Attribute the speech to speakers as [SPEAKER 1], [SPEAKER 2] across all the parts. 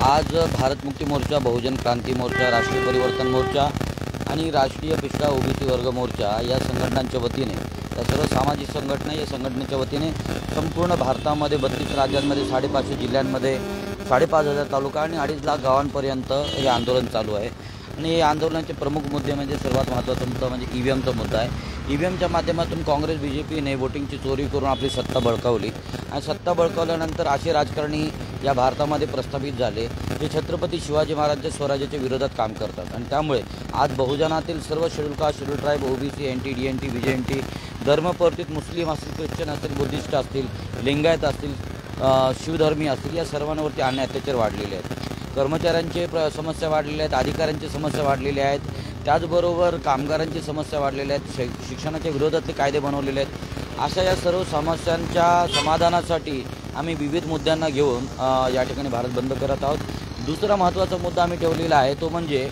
[SPEAKER 1] आज भारत मुक्ती मोर्चा, बहुजन क्रांती मोर्चा, राष्ट्रीय परिवर्तन मोर्चा आणि राष्ट्रीय पिछड़ा ओबीसी वर्ग मोर्चा या संघटनांच्या वतीने, या सर्व सामाजिक संघटना या संघटनेच्या वतीने संपूर्ण भारतामध्ये 32 राज्यांमध्ये 550 जिल्ह्यांमध्ये 5,500 तालुका आणि 2.5 लाख गावांपर्यंत हे आंदोलन चालू आहे। आणि या आंदोलनाचे प्रमुख मुद्दे म्हणजे सर्वात महत्त्वाचा मुद्दा म्हणजे ईव्हीएमचा मुद्दा आहे। ईव्हीएमच्या माध्यमातून काँग्रेस बीजेपीने वोटिंगची चोरी करून आपली सत्ता बळकावली आणि सत्ता बळकावल्यानंतर असे राजकारणी या भारतामध्ये प्रस्थापित झाले जे छत्रपती शिवाजी महाराजांच्या स्वराज्याच्या विरोधात काम करतात। आणि त्यामुळे आज बहुजनातील सर्व schedule caste, schedule tribe, OBC, NT, DNT, BJNT, धर्मपरिवर्तित मुस्लिम असतील, ख्रिश्चन असतील, बुद्धिस्ट असतील, लिंगायत असतील, शिवधर्मी असतील, या सर्वांवरती अन्याय अत्याचार वाढलेले आहेत। कर्मचाऱ्यांचे समस्या वाढलेल्या आहेत, अधिकाऱ्यांची समस्या वाढलेल्या आहेत, त्याचबरोबर कामगारांची समस्या वाढलेल्या आहेत, शिक्षणाच्या विरोधातले कायदे बनवलेले आहेत। अशा या सर्व समस्यांच्या समाधानासाठी आम्ही विविध मुद्द्यांना घेऊन या ठिकाणी भारत बंद करत आहोत। दुसरा महत्त्वाचा मुद्दा आम्ही ठेवलेला आहे तो म्हणजे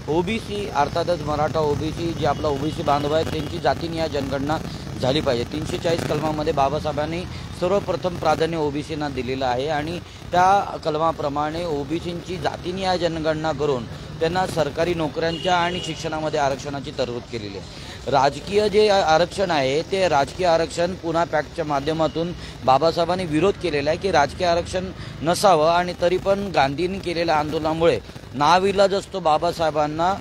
[SPEAKER 1] ओबीसी, अर्थातच मराठा ओबीसी, जे आपला ओबीसी बांधव आहे त्यांची जातीनिहाय जनगणना झाली पाहिजे। 340 कलमामध्ये बाबासाहेबांनी सर्वप्रथम प्राधान्य ओबीसींना दिलेलं आहे आणि त्या कलमाप्रमाणे ओबीसींची जातीनिहाय जनगणना करून त्यांना सरकारी नोकऱ्यांच्या आणि शिक्षणामध्ये आरक्षणाची तरतूद केलेली आहे। राजकीय जे आरक्षण आहे ते राजकीय आरक्षण पुन्हा पॅक्टच्या माध्यमातून बाबासाहेबांनी विरोध केलेला आहे की राजकीय आरक्षण नसावं, आणि तरी पण गांधींनी केलेल्या आंदोलनामुळे नाविलाज असतो बाबासाहेबांना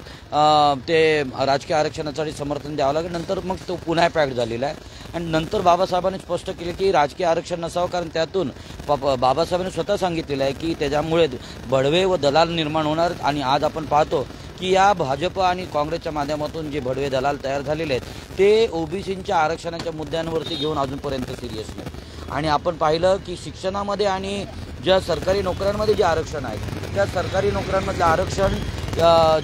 [SPEAKER 1] ते राजकीय आरक्षणासाठी समर्थन द्यावं लागेल। नंतर मग तो पुन्हा पॅक्ट झालेला आहे आणि नंतर बाबासाहेबांनी स्पष्ट केले की राजकीय आरक्षण नसावं, कारण त्यातून बाबासाहेबांनी स्वतः सांगितलेलं आहे की त्याच्यामुळे भडवे व दलाल निर्माण होणार। आणि आज आपण पाहतो की या भाजप आणि काँग्रेसच्या माध्यमातून जे भडवे दलाल तयार झालेले आहेत ते ओबीसींच्या आरक्षणाच्या मुद्द्यांवरती घेऊन अजूनपर्यंत सिरियस नाही। आणि आपण पाहिलं की शिक्षणामध्ये आणि ज्या सरकारी नोकऱ्यांमध्ये जे आरक्षण आहे त्या सरकारी नोकऱ्यांमधलं आरक्षण,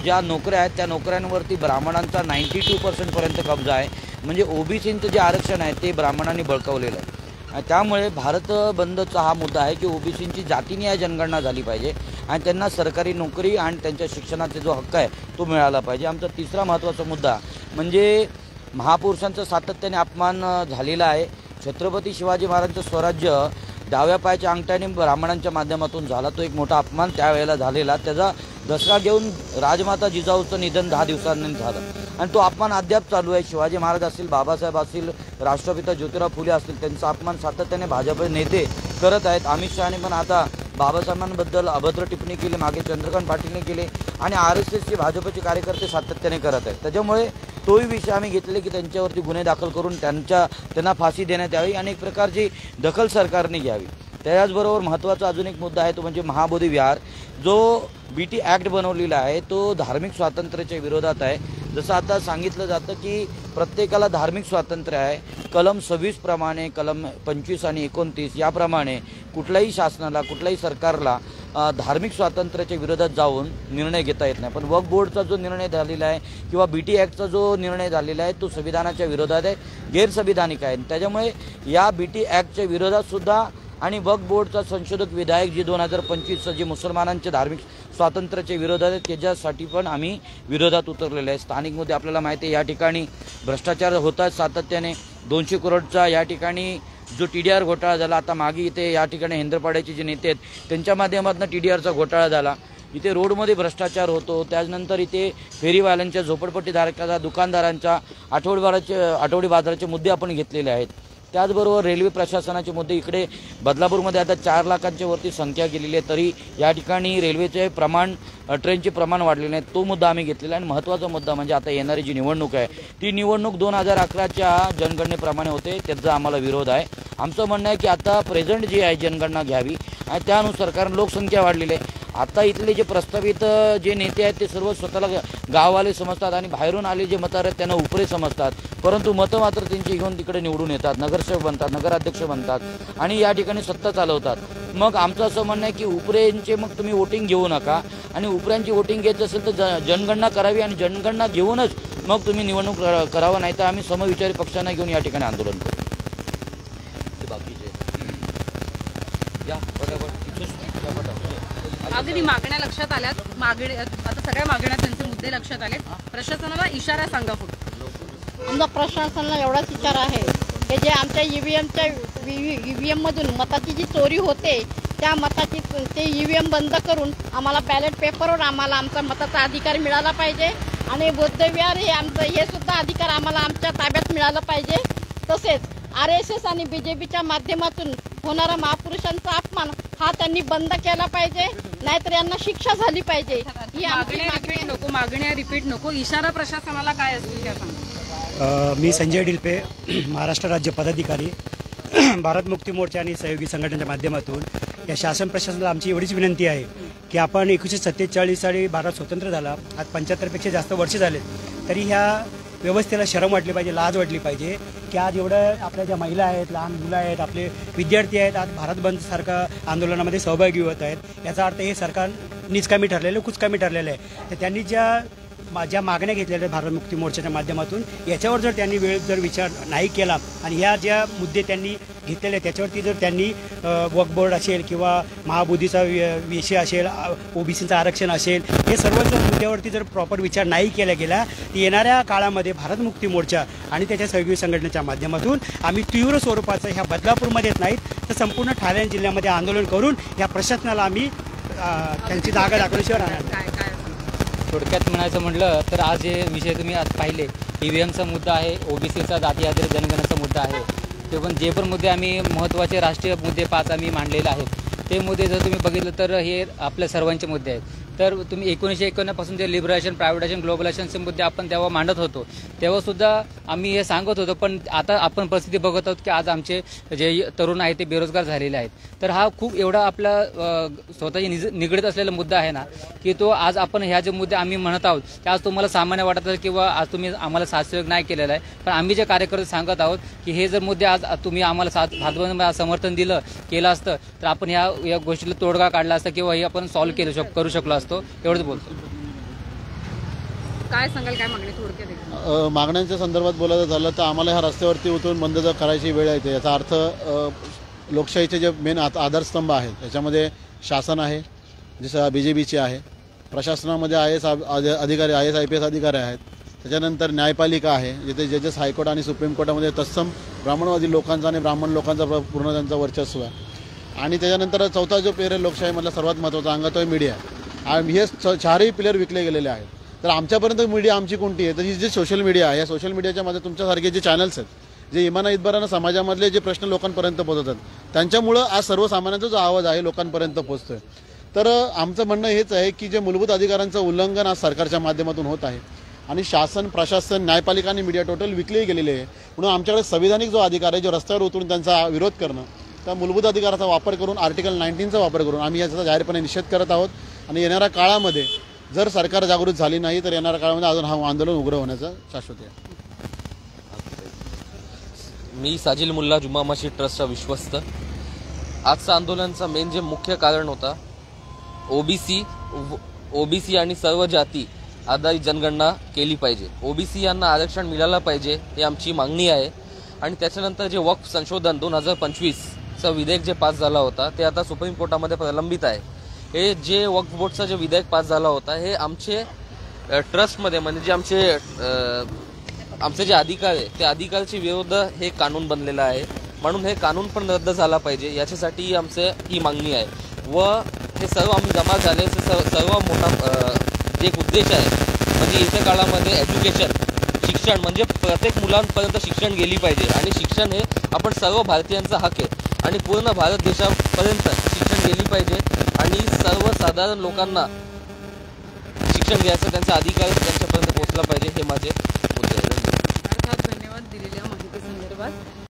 [SPEAKER 1] ज्या नोकऱ्या आहेत त्या नोकऱ्यांवरती ब्राह्मणांचा 92% पर्यंत कब्जा आहे। म्हणजे ओबीसींचं जे आरक्षण आहे ते ब्राह्मणांनी बळकावलेलं आहे। त्यामुळे भारत बंदचा हा मुद्दा आहे की ओबीसींची जातीनिहाय जनगणना झाली पाहिजे आणि त्यांना सरकारी नोकरी आणि त्यांच्या शिक्षणाचा जो हक्क आहे तो मिळाला पाहिजे। आमचा तिसरा महत्त्वाचा मुद्दा म्हणजे महापुरुषांचा सातत्याने अपमान झालेला आहे। छत्रपती शिवाजी महाराजांचं स्वराज्य डाव्या पायाच्या अंगठ्याने ब्राह्मणांच्या माध्यमातून झाला, तो एक मोठा अपमान त्यावेळेला झालेला। त्याचा दसरा घेऊन राजमाता जिजाऊचं निधन 10 दिवसांनी झालं आणि तो अपमान अद्याप चालू आहे। शिवाजी महाराज असतील, बाबासाहेब असतील, राष्ट्रपिता ज्योतिराव फुले असतील, त्यांचा अपमान सातत्याने भाजप नेते करत आहेत। अमित शहाने पण आता बाबासाहेबांबद्दल अभद्र टिप्पणी केली, मागे चंद्रकांत पाटीलने केले आणि RSSचे भाजपचे कार्यकर्ते सातत्याने करत आहेत। त्याच्यामुळे तोही विषय आम्ही घेतले की त्यांच्यावरती गुन्हे दाखल करून त्यांना फाशी देण्यात यावी आणि एक प्रकारची दखल सरकारने घ्यावी। त्याचबरोबर महत्त्वाचा अजून एक मुद्दा आहे तो म्हणजे महाबोधी विहार, जो BT ॲक्ट बनवलेला आहे तो धार्मिक स्वातंत्र्याच्या विरोधात आहे। जसं आता सांगितलं जातं की प्रत्येकाला धार्मिक स्वातंत्र्य आहे, कलम 26 प्रमाणे, कलम 25 आणि 29 याप्रमाणे कुठल्याही शासनाला, कुठल्याही सरकारला धार्मिक स्वातंत्र्याच्या विरोधात जाऊन निर्णय घेता येत नाही। पण वक्फ बोर्डचा जो निर्णय झालेला आहे किंवा BT ॲक्टचा जो निर्णय झालेला आहे तो संविधानाच्या विरोधात आहे, गैरसंविधानिक आहे। त्याच्यामुळे या BT ॲक्टच्या विरोधात सुद्धा आणि वक्फ बोर्डचा संशोधक विधायक जे 2025 जे मुसलमानांच्या धार्मिक स्वातंत्र्याच्या विरोधात आहे त्याच्यासाठी पण आम्ही विरोधात उतरलेले आहे। स्थानिक मुद्दे आपल्याला माहिती आहे, या ठिकाणी भ्रष्टाचार होतात सातत्याने। 200 करोडचा या ठिकाणी जो TDR घोटाळा झाला, आता मागे इथे या ठिकाणी हेंद्रपाड्याचे जे नेते आहेत त्यांच्या माध्यमातून TDRचा घोटाळा झाला। इथे रोडमध्ये भ्रष्टाचार होतो, त्यानंतर इथे फेरीवाल्यांच्या, झोपडपट्टीधारकांचा, दुकानदारांच्या, आठवडी बाजाराचे मुद्दे आपण घेतलेले आहेत। त्याचबरोबर रेल्वे प्रशासनाचे मुद्दे, इकडे बदलापूरमध्ये आता 4 लाखांच्या वरती संख्या गेलेली आहे तरी या ठिकाणी रेल्वेचे प्रमाण, ट्रेनचे प्रमाण वाढलेले नाही, तो मुद्दा आम्ही घेतलेला आहे। आणि महत्त्वाचा मुद्दा म्हणजे आता येणारी जी निवडणूक आहे ती निवडणूक 2011च्या जनगणनेप्रमाणे होते, त्याचा आम्हाला विरोध आहे। आमचं म्हणणं आहे की आता प्रेझेंट जी आहे जनगणना घ्यावी आणि त्यानुसार, कारण लोकसंख्या वाढलेली आहे। आता इथले जे प्रस्तावित जे नेते आहेत ते सर्व स्वतःला गाववाले समजतात आणि बाहेरून आले जे मतदार आहेत त्यांना उपरे समजतात, परंतु मतं मात्र त्यांची घेऊन तिकडे निवडून येतात, नगरसेवक बनतात, नगराध्यक्ष बनतात आणि या ठिकाणी सत्ता चालवतात। मग आमचं असं म्हणणं आहे की उपरेंचे मग तुम्ही वोटिंग घेऊ नका आणि उपऱ्यांची वोटिंग घ्यायचं असेल तर जनगणना करावी आणि जनगणना घेऊनच मग तुम्ही निवडणूक करावं, नाही तर आम्ही समविचारी पक्षांना घेऊन या ठिकाणी आंदोलन करू। बाकीचे
[SPEAKER 2] अगदी मागण्या लक्षात आल्यात, आता सगळ्या मागण्या, त्यांचे मुद्दे लक्षात आले। प्रशासनाला इशारा सांगा पुढे।
[SPEAKER 3] आमचा प्रशासनाला एवढाच इशारा आहे की जे आमच्या EVMच्या EVM मधून मताची जी चोरी होते त्या मताची ते EVM बंद करून आम्हाला बॅलेट पेपरवर आम्हाला आमचा मताचा अधिकार मिळाला पाहिजे आणि बौद्धविहार हे आमचं हे सुद्धा अधिकार आम्हाला आमच्या ताब्यात मिळालं पाहिजे. तसेच RSS आणि BJPच्या माध्यमातून होणारा महापुरुषांचा अपमान हा त्यांनी बंद केला पाहिजे, नाहीतर यांना शिक्षा झाली पाहिजे. ही आमची
[SPEAKER 2] मागण्या रिपीट नको. इशारा प्रशासनाला काय असतील त्या सांगा.
[SPEAKER 4] मी संजय डिलपे, महाराष्ट्र राज्य पदाधिकारी, भारत मुक्ती मोर्चा आणि सहयोगी संघटनेच्या माध्यमातून या शासन प्रशासनाला आमची एवढीच विनंती आहे की आपण 1947 साली भारत स्वतंत्र झाला, आज 75पेक्षा जास्त वर्ष झाले, तरी ह्या व्यवस्थेला शरम वाटली पाहिजे, लाज वाटली पाहिजे की आज एवढं आपल्या ज्या महिला आहेत, लहान मुलं आहेत, आपले विद्यार्थी आहेत, आज भारत बंदसारखा आंदोलनामध्ये सहभागी होत आहेत. याचा अर्थ हे सरकार निष्कामी ठरलेलं, कुचकामी ठरलेलं आहे. तर त्यांनी ज्या मागण्या घेतलेल्या आहेत भारत मुक्ती मोर्चाच्या माध्यमातून, याच्यावर जर त्यांनी वेळ विचार नाही केला आणि ह्या ज्या मुद्दे त्यांनी घेतलेले आहेत त्याच्यावरती जर त्यांनी वक्फ बोर्ड असेल किंवा महाबोधीचा विषय असेल, OBCचं आरक्षण असेल, हे सर्व जर मुद्द्यावरती जर प्रॉपर विचार नाही केला गेला तर येणाऱ्या काळामध्ये भारत मुक्ती मोर्चा आणि त्याच्या सहयोगी संघटनेच्या माध्यमातून आम्ही तीव्र स्वरूपाचं ह्या बदलापूरमध्येच नाहीत तर संपूर्ण ठाणे जिल्ह्यामध्ये आंदोलन करून या प्रशासनाला आम्ही त्यांची जागा दाखवल्याशिवाय राहणार.
[SPEAKER 5] थोडक्यात म्हणायचं म्हटलं तर आज जे विषय तुम्ही आज पाहिले, EVMचा मुद्दा आहे, OBCचा जाती आधारित जनगणनेचा मुद्दा आहे, ते पण जे पण मुद्दे आम्ही महत्त्वाचे राष्ट्रीय मुद्दे 5 आम्ही मांडलेले आहेत, ते मुद्दे जर तुम्ही बघितलं तर हे आपल्या सर्वांचे मुद्दे आहेत. तर तुम्ही 1951 पासून जे लिबरेशन, प्रायव्हेटायझेशन, ग्लोबलायझेशनचे मुद्दे आपण तेव्हा मांडत होतो, तेव्हासुद्धा आम्ही हे सांगत होतो. पण आता आपण परिस्थिती बघत आहोत की आज आमचे जे तरुण आहेत ते बेरोजगार झालेले आहेत. तर हा खूप एवढा आपला स्वतःची निगडीत असलेला मुद्दा आहे ना की तो आज आपण ह्या जे मुद्दे आम्ही म्हणत आहोत ते आज तुम्हाला सामान्य वाटत असेल किंवा आज तुम्ही आम्हाला साथसहयोग नाही केलेला आहे. पण आम्ही जे कार्यकर्ते सांगत आहोत की हे जर मुद्दे आज तुम्ही आम्हाला सातबारा समर्थन केलं असतं तर आपण या गोष्टीला तोडगा काढला असता किंवा हे आपण सॉल्व्ह करू शकलो असतो. एवढंच बोलतो.
[SPEAKER 2] काय सांगाल, काय मागणी थोडक्यात?
[SPEAKER 6] मागण्यांच्या संदर्भात बोलायचं झालं तर आम्हाला ह्या रस्त्यावरती उतरून बंद जर करायची वेळ येते. याचा अर्थ लोकशाहीचे जे मेन आधारस्तंभ आहेत त्याच्यामध्ये शासन आहे, जसं BJPचे आहे, प्रशासनामध्ये IAS अधिकारी, IAS IPS अधिकारी आहेत, त्याच्यानंतर न्यायपालिका आहे जिथे जजेस हायकोर्ट आणि सुप्रीम कोर्टामध्ये तत्सम ब्राह्मणवादी लोकांचा आणि ब्राह्मण लोकांचा पूर्ण त्यांचा वर्चस्व आहे. आणि त्याच्यानंतर चौथा जो पेर आहे लोकशाहीमधला सर्वात महत्त्वाचा अंग तो आहे मीडिया. आणि हे 4ही पिलर विकले गेलेले आहेत. तर आमच्यापर्यंत मीडिया आमची कोणती आहे तर ही जी सोशल मीडिया आहे, या सोशल मीडियाच्या मध्ये तुमच्यासारखे जे चॅनल्स आहेत जे इमाना इतबारानं समाजामधले जे प्रश्न लोकांपर्यंत पोहोचतात त्यांच्यामुळं आज सर्वसामान्यांचा जो आवाज आहे लोकांपर्यंत पोहोचतोय. तर आमचं म्हणणं हेच आहे की जे मूलभूत अधिकारांचं उल्लंघन आज सरकारच्या माध्यमातून होत आहे आणि शासन, प्रशासन, न्यायपालिका आणि मीडिया टोटल विकले गेलेले आहे. म्हणून आमच्याकडे संविधानिक जो अधिकार आहे जो रस्त्यावर उतरून त्यांचा विरोध करणं, त्या मूलभूत अधिकाराचा वापर करून आर्टिकल 19चा वापर करून आम्ही याचा जाहीरपणे निषेध करत आहोत. आणि येणाऱ्या काळामध्ये जर सरकार जागृत झाली नाही तर येणाऱ्या काळामध्ये अजून हा आंदोलन उग्र होण्याचं शाश्वत आहे.
[SPEAKER 7] मी साजिल मुल्ला, जुमा मशीद ट्रस्टचा विश्वस्त. आजचा आंदोलनाचा मेन जे मुख्य कारण होता ओबीसी आणि सर्व जाती आधारित जनगणना केली पाहिजे, OBC यांना आरक्षण मिळालं पाहिजे ही आमची मागणी आहे. आणि त्याच्यानंतर जे वक्फ संशोधन 2025चं विधेयक जे पास झाला होता ते आता सुप्रीम कोर्टामध्ये प्रलंबित आहे. हे जे वक्फ बोर्डचं जे विधेयक पास झाला होता हे आमचे ट्रस्टमध्ये म्हणजे जे आमचे जे अधिकार आहे त्या अधिकाराच्या विरुद्ध हे कानून बनलेलं आहे. म्हणून हे कानून पण रद्द झाला पाहिजे याच्यासाठी ही मागणी आहे. व हे सर्व आम्ही जमा झाले सर्व मोठा एक उद्देश आहे म्हणजे येत्या काळामध्ये एज्युकेशन, शिक्षण म्हणजे प्रत्येक मुलांपर्यंत शिक्षण गेली पाहिजे. आणि शिक्षण हे आपण सर्व भारतीयांचा हक आहे आणि पूर्ण भारत देशापर्यंत शिक्षण गेली पाहिजे आणि सर्वसाधारण लोकांना शिक्षण घ्यायचा त्यांचा अधिकार त्यांच्यापर्यंत पोहोचला पाहिजे हे माझे मुद्दे आहेत.
[SPEAKER 2] धन्यवाद दिलेल्या माहिती संदर्भात.